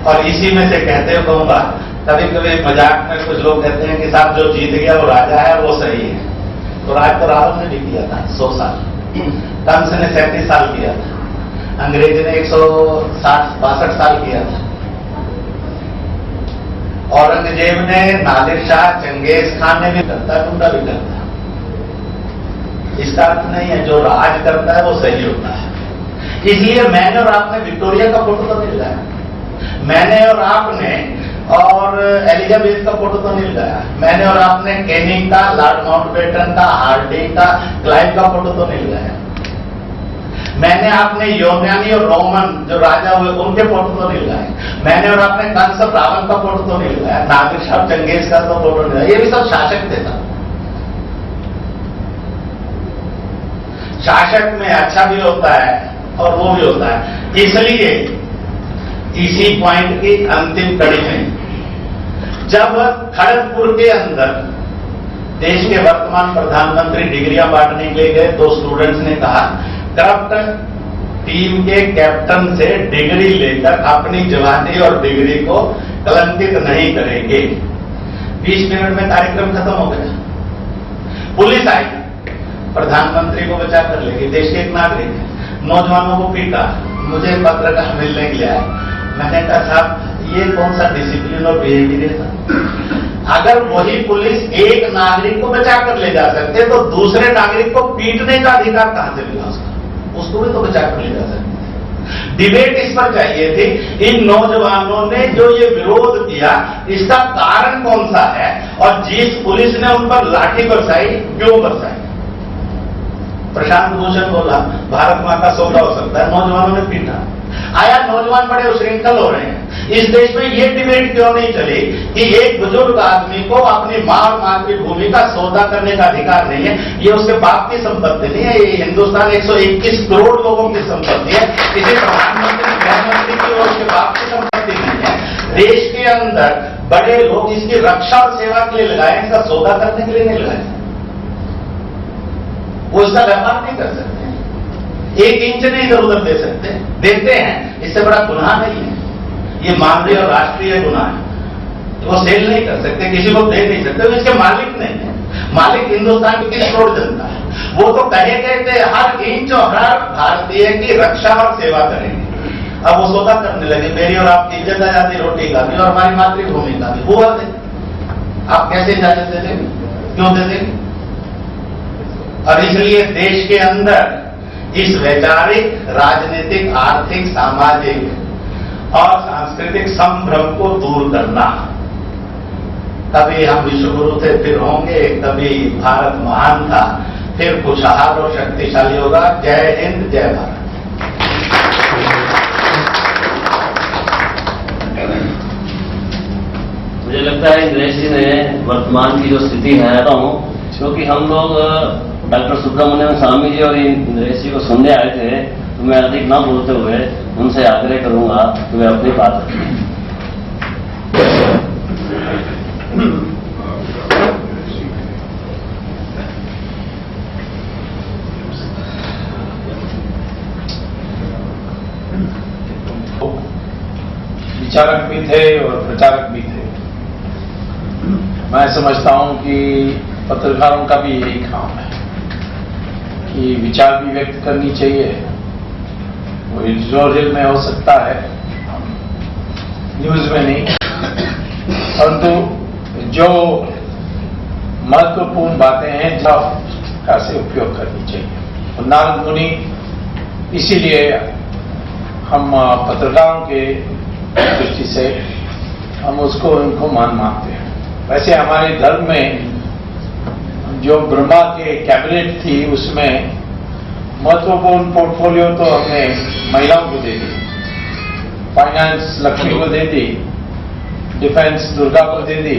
और इसी में से कहते हो कहूंगा, कभी कभी मजाक में कुछ लोग कहते हैं कि साहब जो जीत गया वो राजा है, वो सही है। तो राज तो राहुल ने भी किया था 100 साल, कंस ने 37 साल किया था, अंग्रेज ने 162 साल किया था, औरंगजेब ने, नादिर शाह, चंगेज खान ने भी करता, गुंडा भी करता। इसका अर्थ नहीं है जो राज करता है वो सही होता है। इसलिए मैंने और आपने विक्टोरिया का फोटो तो मिल गया, मैंने और आपने और एलिजाबेथ का फोटो तो मिल गया, मैंने और आपने कैनिंग का, लॉर्ड माउंटबेटन का, हार्डिंग का, क्लाइव का फोटो तो मिल गया, मैंने आपने यूनानी और रोमन जो राजा हुए उनके फोटो तो मिल गए, मैंने और आपने कंस रावण का फोटो तो मिल गया, नादिर शाह चंगेज का तो फोटो मिल गया। ये भी सब शासक थे था। शासक में अच्छा भी होता है और वो भी होता है। इसलिए इसी पॉइंट की अंतिम कड़ी में जब खड़गपुर के अंदर देश के वर्तमान प्रधानमंत्री डिग्रियां बांटने के लिए गए, तो स्टूडेंट्स ने कहा करप्ट टीम के कैप्टन से डिग्री लेकर अपनी जवानी और डिग्री को कलंकित नहीं करेंगे। 20 मिनट में कार्यक्रम खत्म हो गया। पुलिस आई, प्रधानमंत्री को बचा कर लेगी, देश के एक नागरिक, नौजवानों को पीटा, मुझे पत्रकार मिलने के लिए आया। मैंने कहा साहब ये कौन सा डिसिप्लिन और बिहेवियर था? अगर वही पुलिस एक नागरिक को बचा कर ले जा सकते तो दूसरे नागरिक को पीटने का अधिकार कहां से मिला उसको भी तो बचा कर ले जा सकते। डिबेट इस पर चाहिए थी, इन नौजवानों ने जो ये विरोध किया इसका कारण कौन सा है, और जिस पुलिस ने उन पर लाठी बरसाई क्यों बरसाई? प्रशांत भूषण बोला भारत मां का सौदा हो सकता है, नौजवानों ने पीटा। आया नौजवान बड़े उश्रृंखल हो रहे हैं। इस देश में ये डिबेट क्यों नहीं चली कि एक बुजुर्ग आदमी को अपनी मां और मातृभूमि का सौदा करने का अधिकार नहीं है, ये उसके बाप की संपत्ति नहीं है, ये हिंदुस्तान 121 करोड़ लोगों की संपत्ति है, किसी प्रधानमंत्री गृहमंत्री की और उसके बाप की संपत्ति नहीं है। देश के अंदर बड़े लोग इसकी रक्षा और सेवा के लिए लगाए, इसका सौदा करने के लिए नहीं लगाए। वो इसका व्यापार नहीं कर सकते, 1 इंच नहीं इधर उधर दे सकते, देते हैं, इससे बड़ा गुनाह नहीं है, ये मानवीय और राष्ट्रीय गुनाह है। वो सेल नहीं कर सकते, किसी को दे नहीं सकते, वो इसके मालिक नहीं है। मालिक हिंदुस्तान की 30 करोड़ जनता है। वो तो कहे गए थे हर इंच और हर भारतीय की रक्षा और सेवा करेंगे। अब वो सौदा करने लगे, मेरी और आपकी इज्जत आ जाती, रोटी का भी और हमारी मातृभूमि का भी। वो बात है, आप कैसे इजाजत दे देंगे, क्यों दे देंगे? और इसलिए देश के अंदर इस वैचारिक, राजनीतिक, आर्थिक, सामाजिक और सांस्कृतिक संभ्रम को दूर करना। कभी हम विश्वगुरु थे फिर होंगे, कभी भारत महान था फिर खुशहाल और शक्तिशाली होगा। जय हिंद, जय भारत। मुझे लगता है इंद्रेश जी ने वर्तमान की जो स्थिति है क्योंकि हम लोग डॉक्टर सुब्रमण्यम स्वामी जी और इंद्रेश जी को सुनने आए थे, तो मैं अधिक ना बोलते हुए उनसे आग्रह करूंगा कि वे अपनी बात रखें। विचारक भी थे और प्रचारक भी थे। मैं समझता हूं कि पत्रकारों का भी यही काम है कि विचार भी व्यक्त करनी चाहिए। वो एडिटोरियल में हो सकता है, न्यूज में नहीं, परंतु जो महत्वपूर्ण बातें हैं का से उपयोग करनी चाहिए। और नारद मुनि, इसीलिए हम पत्रकारों के दृष्टि से हम उनको मानते हैं। वैसे हमारे धर्म में जो ब्रह्मा के कैबिनेट थी उसमें महत्वपूर्ण पोर्टफोलियो तो हमने महिलाओं को दे दी, फाइनेंस लक्ष्मी को दे दी, डिफेंस दुर्गा को दे दी,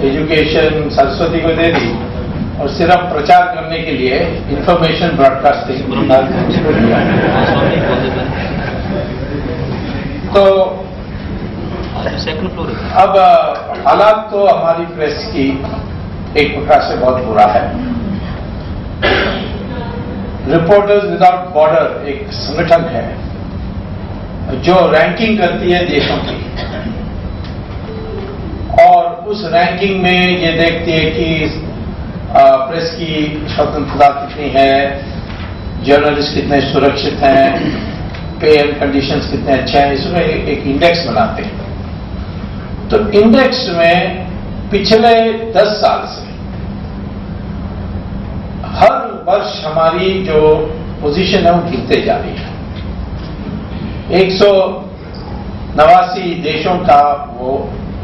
एजुकेशन सरस्वती को दे दी, और सिर्फ प्रचार करने के लिए इंफॉर्मेशन ब्रॉडकास्टिंग। तो अब हालात तो हमारी प्रेस की एक प्रकार से बहुत बुरा है। रिपोर्टर्स विदाउट बॉर्डर एक संगठन है जो रैंकिंग करती है देशों की। उस रैंकिंग में ये देखती है कि प्रेस की स्वतंत्रता कितनी है, जर्नलिस्ट कितने सुरक्षित हैं, पे एंड कंडीशंस कितने अच्छे हैं, इसमें एक इंडेक्स बनाते हैं। तो इंडेक्स में पिछले 10 साल से हर वर्ष हमारी जो पोजीशन है वो गिरते जा रही है। 189 देशों का वो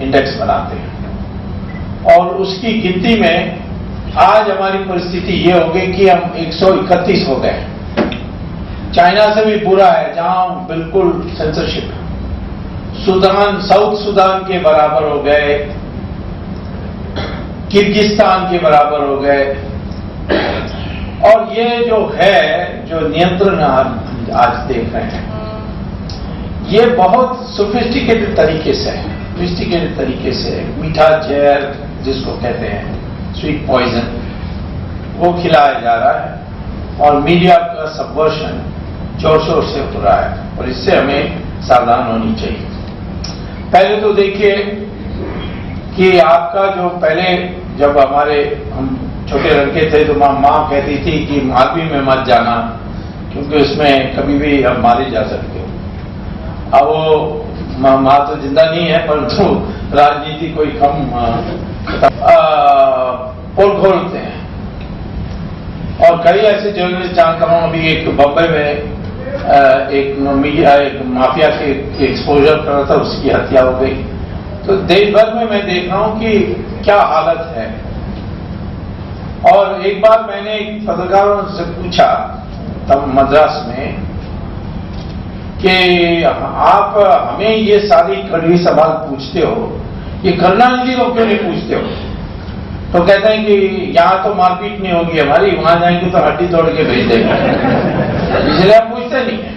इंडेक्स बनाते हैं और उसकी गिनती में आज हमारी परिस्थिति ये हो गई कि हम 131 हो गए। चाइना से भी बुरा है, जहां बिल्कुल सेंसरशिप है। सूडान, साउथ सूडान के बराबर हो गए, किर्गिस्तान के बराबर हो गए। और ये जो है, जो नियंत्रण आज देख रहे हैं, ये बहुत सोफिस्टिकेटेड तरीके से मीठा जहर जिसको कहते हैं, स्वीट पॉइजन, वो खिलाया जा रहा है और मीडिया का सबवर्शन जोर शोर से हो रहा है और इससे हमें सावधान होनी चाहिए। पहले तो देखिए कि आपका जो पहले जब हम छोटे लड़के थे तो माँ कहती थी कि मालवी में मत जाना क्योंकि उसमें कभी भी आप मारे जा सकते हो। अब वो माँ तो जिंदा नहीं है, परंतु राजनीति कोई कम पोल खोलते हैं। और कई ऐसे जर्नलिस्ट जानता हूं, अभी एक बम्बई में एक माफिया के एक्सपोजर कर रहा था, उसकी हत्या हो गई। तो देश भर में मैं देख रहा हूं कि क्या हालत है। और एक बार मैंने पत्रकारों से पूछा तब मद्रास में कि आप हमें ये सारी कड़वी सवाल पूछते हो, ये करुणानिधि को क्यों नहीं पूछते हो? तो कहते हैं कि यहां तो मारपीट नहीं होगी हमारी, वहां जाएंगे तो हड्डी तोड़ के भेज देंगे, इसलिए आप पूछते नहीं है।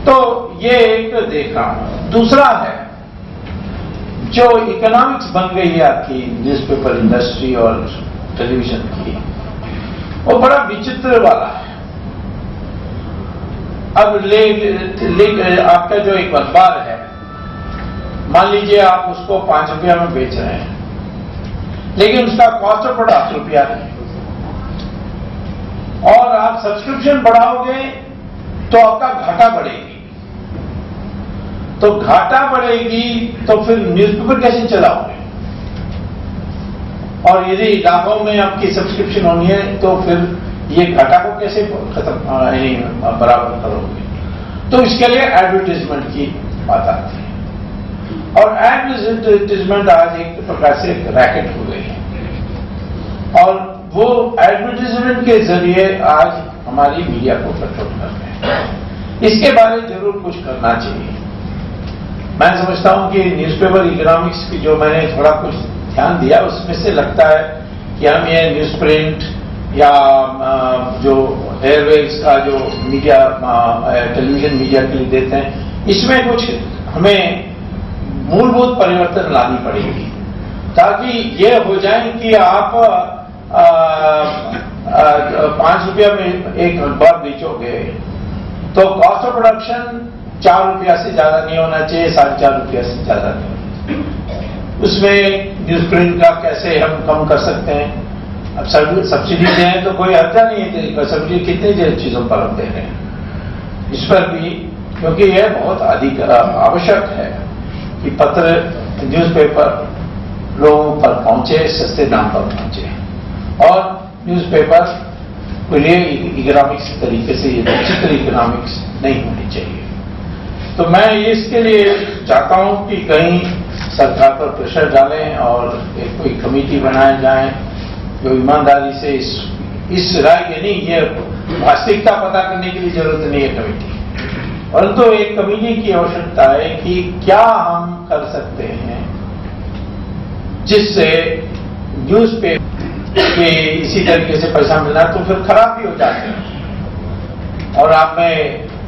तो ये एक देख रहा हूं। दूसरा है जो इकोनॉमिक्स बन गई है आपकी न्यूज़पेपर इंडस्ट्री और टेलीविजन की, वो बड़ा विचित्र वाला है। अब आपका जो एक अखबार है, मान लीजिए आप उसको 5 रुपया में बेच रहे हैं, लेकिन उसका कॉस्ट ऑफ प्रोडक्ट 8 रुपया नहीं, और आप सब्सक्रिप्शन बढ़ाओगे तो आपका घाटा बढ़ेगी। तो घाटा बढ़ेगी तो फिर न्यूज़पेपर कैसे चलाओगे? और यदि लाखों में आपकी सब्सक्रिप्शन होनी है तो फिर ये घाटा को कैसे बराबर करोगे? तो इसके लिए एडवर्टाइजमेंट की बात आती है और एडवर्टाइजमेंट आज एक प्रकार से रैकेट हो गई है और वो एडवर्टाइजमेंट के जरिए आज हमारी मीडिया को कंट्रोल कर रहे हैं। इसके बारे में जरूर कुछ करना चाहिए। मैं समझता हूं कि न्यूज़पेपर इकोनॉमिक्स की जो मैंने थोड़ा कुछ ध्यान दिया उसमें से लगता है कि हम ये न्यूज प्रिंट या जो एयरवेज का जो मीडिया टेलीविजन मीडिया के लिए देते हैं, इसमें कुछ हमें मूलभूत परिवर्तन लानी पड़ेगी ताकि ये हो जाए कि आप 5 रुपया में एक अखबार बेचोगे तो कॉस्ट ऑफ प्रोडक्शन 4 रुपया से ज्यादा नहीं होना चाहिए, 4.5 रुपया से ज्यादा नहीं होना चाहिए। उसमें न्यूज प्रिंट का कैसे हम कम कर सकते हैं? अब सब्सिडी दें तो कोई हत्या नहीं है, सब्सिडी कितनी चीजों पर हम दे रहे हैं, इस पर भी, क्योंकि यह बहुत अधिक आवश्यक है कि पत्र न्यूज़पेपर लोगों पर पहुंचे, सस्ते दाम पर पहुंचे। और न्यूज़पेपर के लिए इकोनॉमिक्स तरीके से ये विचित्र इकोनॉमिक्स नहीं होनी चाहिए। तो मैं इसके लिए चाहता हूं कि कहीं सरकार पर प्रेशर डालें और एक कोई कमेटी बनाए जाए जो ईमानदारी से इस राय के नहीं, ये वास्तविकता पता करने के लिए जरूरत नहीं है कमेटी, परंतु एक कमेटी की आवश्यकता है कि क्या हम कर सकते हैं जिससे न्यूज़पेपर के इसी तरीके से पैसा मिलना तो फिर खराब भी हो जाते हैं। और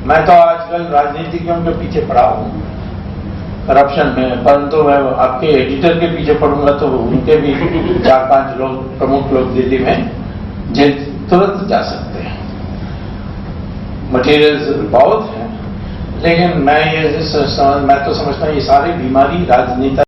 मैं तो आजकल राजनीतिज्ञों के पीछे पड़ा हूं करप्शन में, परंतु मैं आपके एडिटर के पीछे पड़ूंगा तो उनके भी 4-5 लोग प्रमुख लोग दिल्ली में जेल तुरंत जा सकते हैं। मटेरियल्स बहुत हैं, लेकिन मैं तो समझता हूं ये सारी बीमारी राजनीति